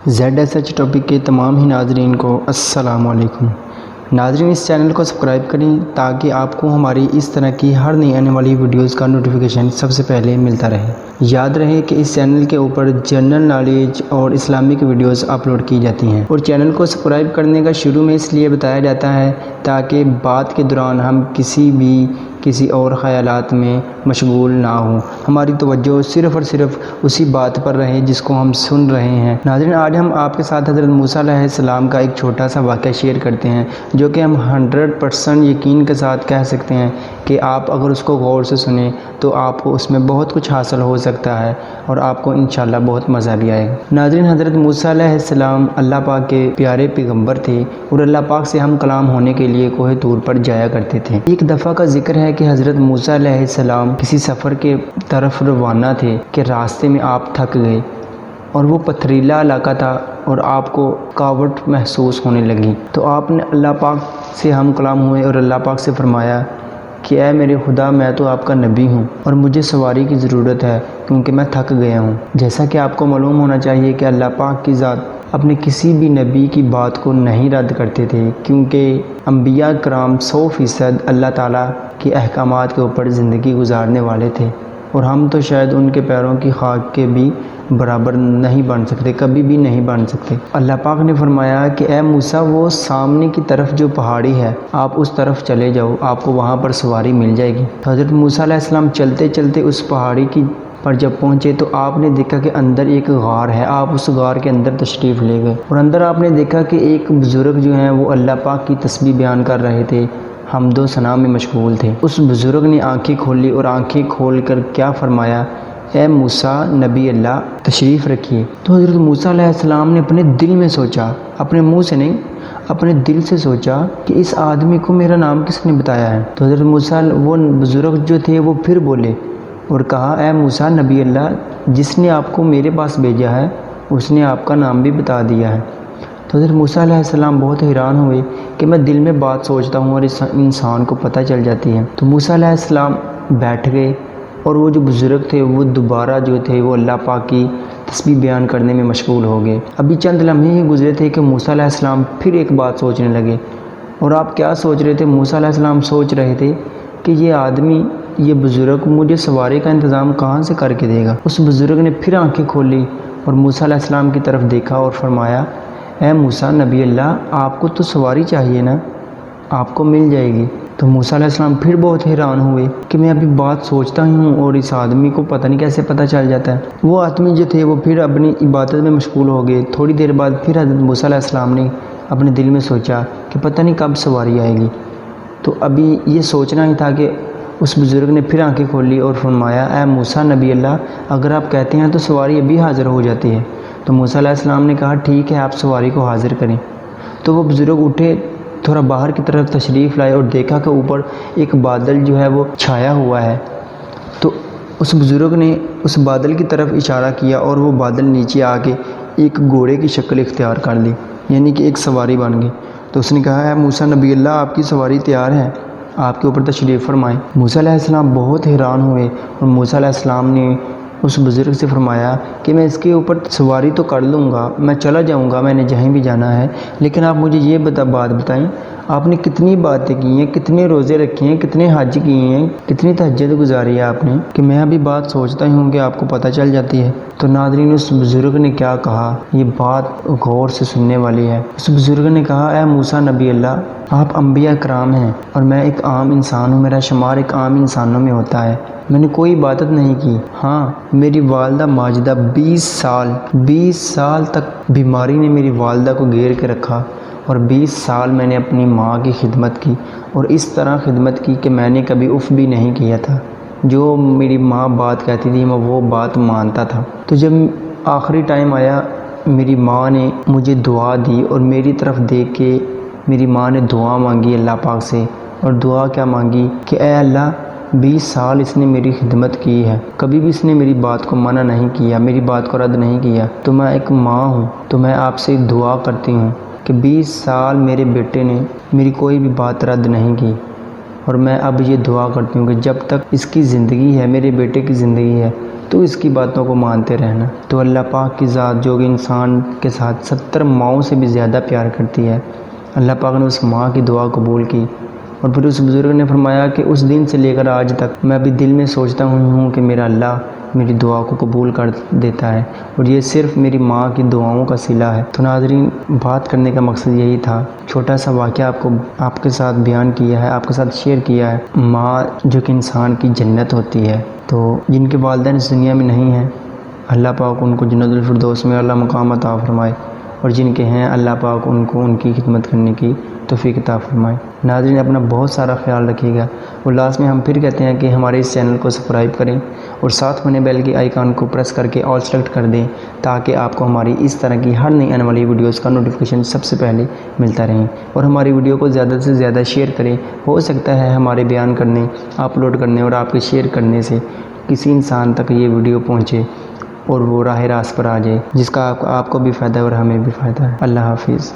ZSH topic کے تمام ہی ناظرین کو السلام علیکم۔ ناظرین، اس چینل کو سبسکرائب کریں تاکہ آپ کو ہماری اس طرح کی ہر نئی آنے والی ویڈیوز کا نوٹیفیکیشن سب سے پہلے ملتا رہے۔ یاد رہے کہ اس چینل کے اوپر جنرل نالج اور اسلامک ویڈیوز اپلوڈ کی جاتی ہیں، اور چینل کو سبسکرائب کرنے کا شروع میں اس لیے بتایا جاتا ہے تاکہ بات کے دوران ہم کسی اور خیالات میں مشغول نہ ہوں، ہماری توجہ صرف اور صرف اسی بات پر رہے جس کو ہم سن رہے ہیں۔ ناظرین، آج ہم آپ کے ساتھ حضرت موسیٰ علیہ السلام کا ایک چھوٹا سا واقعہ شیئر کرتے ہیں جو کہ ہم 100% یقین کے ساتھ کہہ سکتے ہیں کہ آپ اگر اس کو غور سے سنیں تو آپ کو اس میں بہت کچھ حاصل ہو سکتا ہے اور آپ کو انشاءاللہ بہت مزہ بھی آئے گا۔ ناظرین، حضرت موسیٰ علیہ السلام اللہ پاک کے پیارے پیغمبر تھے اور اللہ پاک سے ہم کلام ہونے کے لیے کوہ طور پر جایا کرتے تھے۔ ایک دفعہ کا ذکر ہے کہ حضرت موسیٰ علیہ السلام کسی سفر کے طرف روانہ تھے کہ راستے میں آپ تھک گئے اور وہ پتھریلا علاقہ تھا اور آپ کو تھکاوٹ محسوس ہونے لگی، تو آپ نے اللہ پاک سے ہم کلام ہوئے اور اللہ پاک سے فرمایا کہ اے میرے خدا، میں تو آپ کا نبی ہوں اور مجھے سواری کی ضرورت ہے کیونکہ میں تھک گیا ہوں۔ جیسا کہ آپ کو معلوم ہونا چاہیے کہ اللہ پاک کی ذات اپنے کسی بھی نبی کی بات کو نہیں رد کرتے تھے، کیونکہ انبیاء کرام 100% اللہ تعالیٰ کے احکامات کے اوپر زندگی گزارنے والے تھے، اور ہم تو شاید ان کے پیروں کی خاک کے بھی برابر نہیں بن سکتے، کبھی بھی نہیں بن سکتے۔ اللہ پاک نے فرمایا کہ اے موسیٰ، وہ سامنے کی طرف جو پہاڑی ہے آپ اس طرف چلے جاؤ، آپ کو وہاں پر سواری مل جائے گی۔ تو حضرت موسیٰ علیہ السلام چلتے چلتے اس پہاڑی پر جب پہنچے تو آپ نے دیکھا کہ اندر ایک غار ہے۔ آپ اس غار کے اندر تشریف لے گئے اور اندر آپ نے دیکھا کہ ایک بزرگ جو ہیں وہ اللہ پاک کی تسبیح بیان کر رہے تھے، حمد و ثنا میں مشغول تھے۔ اس بزرگ نے آنکھیں کھولی اور آنکھیں کھول کر کیا فرمایا، اے موسیٰ نبی اللہ تشریف رکھیے۔ تو حضرت موسیٰ علیہ السلام نے اپنے دل میں سوچا، اپنے منہ سے نہیں، اپنے دل سے سوچا کہ اس آدمی کو میرا نام کس نے بتایا ہے۔ تو حضرت موسیٰ، وہ بزرگ جو تھے، وہ پھر بولے اور کہا، اے موسیٰ نبی اللہ، جس نے آپ کو میرے پاس بھیجا ہے اس نے آپ کا نام بھی بتا دیا ہے۔ تو حضرت موسیٰ علیہ السلام بہت حیران ہوئے کہ میں دل میں بات سوچتا ہوں اور اس انسان کو پتہ چل جاتی ہے۔ تو موسیٰ علیہ السلام بیٹھ گئے اور وہ جو بزرگ تھے وہ دوبارہ جو تھے وہ اللہ پاک کی تسبیح بیان کرنے میں مشغول ہو گئے۔ ابھی چند لمحے ہی گزرے تھے کہ موسیٰ علیہ السلام پھر ایک بات سوچنے لگے۔ اور آپ کیا سوچ رہے تھے؟ موسیٰ علیہ السلام سوچ رہے تھے کہ یہ آدمی، یہ بزرگ مجھے سواری کا انتظام کہاں سے کر کے دے گا۔ اس بزرگ نے پھر آنکھیں کھولی اور موسیٰ علیہ السلام کی طرف دیکھا اور فرمایا، اے موسیٰ نبی اللہ، آپ کو تو سواری چاہیے نا، آپ کو مل جائے گی۔ تو موسیٰ علیہ السلام پھر بہت حیران ہوئے کہ میں ابھی بات سوچتا ہی ہوں اور اس آدمی کو پتہ نہیں کیسے پتہ چل جاتا ہے۔ وہ آدمی جو تھے وہ پھر اپنی عبادت میں مشغول ہو گئے۔ تھوڑی دیر بعد پھر حضرت موسیٰ علیہ السلام نے اپنے دل میں سوچا کہ پتہ نہیں کب سواری آئے گی۔ تو ابھی یہ سوچنا ہی تھا کہ اس بزرگ نے پھر آنکھیں کھولی اور فرمایا، اے موسیٰ نبی اللہ، اگر آپ کہتے ہیں تو سواری ابھی حاضر ہو جاتی ہے۔ تو موسیٰ علیہ السلام نے کہا، ٹھیک ہے، آپ سواری کو حاضر کریں۔ تو وہ بزرگ اٹھے، تھوڑا باہر کی طرف تشریف لائے اور دیکھا کہ اوپر ایک بادل جو ہے وہ چھایا ہوا ہے۔ تو اس بزرگ نے اس بادل کی طرف اشارہ کیا اور وہ بادل نیچے آ کے ایک گھوڑے کی شکل اختیار کر لی، یعنی کہ ایک سواری بن گئی۔ تو اس نے کہا، اے موسیٰ نبی اللہ، آپ کی سواری تیار ہے، آپ کے اوپر تشریف فرمائیں۔ موسیٰ علیہ السلام بہت حیران ہوئے اور موسیٰ علیہ السلام نے اس بزرگ سے فرمایا کہ میں اس کے اوپر سواری تو کر لوں گا، میں چلا جاؤں گا، میں نے جہیں بھی جانا ہے، لیکن آپ مجھے یہ بات بتائیں، آپ نے کتنی باتیں کی ہیں، کتنے روزے رکھے ہیں، کتنے حج کیے ہیں، کتنی تہجد گزاری ہے آپ نے، کہ میں ابھی بات سوچتا ہی ہوں کہ آپ کو پتہ چل جاتی ہے۔ تو ناظرین، اس بزرگ نے کیا کہا، یہ بات غور سے سننے والی ہے۔ اس بزرگ نے کہا، اے موسیٰ نبی اللہ، آپ انبیاء کرام ہیں اور میں ایک عام انسان ہوں، میرا شمار ایک عام انسانوں میں ہوتا ہے، میں نے کوئی عبادت نہیں کی۔ ہاں، میری والدہ ماجدہ 20 سال تک بیماری نے میری والدہ کو گھیر کے رکھا اور 20 سال میں نے اپنی ماں کی خدمت کی، اور اس طرح خدمت کی کہ میں نے کبھی اف بھی نہیں کیا تھا۔ جو میری ماں بات کہتی تھی میں وہ بات مانتا تھا۔ تو جب آخری ٹائم آیا، میری ماں نے مجھے دعا دی اور میری طرف دیکھ کے میری ماں نے دعا مانگی اللہ پاک سے، اور دعا کیا مانگی کہ اے اللہ، 20 سال اس نے میری خدمت کی ہے، کبھی بھی اس نے میری بات کو منع نہیں کیا، میری بات کو رد نہیں کیا، تو میں ایک ماں ہوں، تو میں آپ سے دعا کرتی ہوں کہ 20 سال میرے بیٹے نے میری کوئی بھی بات رد نہیں کی، اور میں اب یہ دعا کرتی ہوں کہ جب تک اس کی زندگی ہے، میرے بیٹے کی زندگی ہے، تو اس کی باتوں کو مانتے رہنا۔ تو اللہ پاک کی ذات جو کہ انسان کے ساتھ 70 ماؤں سے بھی زیادہ پیار کرتی ہے، اللہ پاک نے اس ماں کی دعا قبول کی، اور پھر اس بزرگ نے فرمایا کہ اس دن سے لے کر آج تک میں ابھی دل میں سوچتا ہوں کہ میرا اللہ میری دعا کو قبول کر دیتا ہے، اور یہ صرف میری ماں کی دعاؤں کا صلہ ہے۔ تو ناظرین، بات کرنے کا مقصد یہی تھا، چھوٹا سا واقعہ آپ کے ساتھ بیان کیا ہے، آپ کے ساتھ شیئر کیا ہے۔ ماں جو کہ انسان کی جنت ہوتی ہے، تو جن کے والدین اس دنیا میں نہیں ہیں، اللہ پاک ان کو جنت الفردوس میں اعلیٰ مقام عطا فرمائے، اور جن کے ہیں اللہ پاک ان کو ان کی خدمت کرنے کی توفیق عطا فرمائے۔ ناظرین، اپنا بہت سارا خیال رکھیے گا، اور لاسٹ میں ہم پھر کہتے ہیں کہ ہمارے اس چینل کو سبسکرائب کریں اور ساتھ میں بیل کی آئیکن کو پریس کر کے آل سلیکٹ کر دیں، تاکہ آپ کو ہماری اس طرح کی ہر نئی آنے والی ویڈیوز کا نوٹیفیکیشن سب سے پہلے ملتا رہیں، اور ہماری ویڈیو کو زیادہ سے زیادہ شیئر کریں۔ ہو سکتا ہے ہمارے بیان کرنے، اپلوڈ کرنے اور آپ کے شیئر کرنے سے کسی انسان تک یہ ویڈیو پہنچے اور وہ راہ راست پر آ جائے، جس کا آپ کو بھی فائدہ ہے اور ہمیں بھی فائدہ ہے۔ اللہ حافظ۔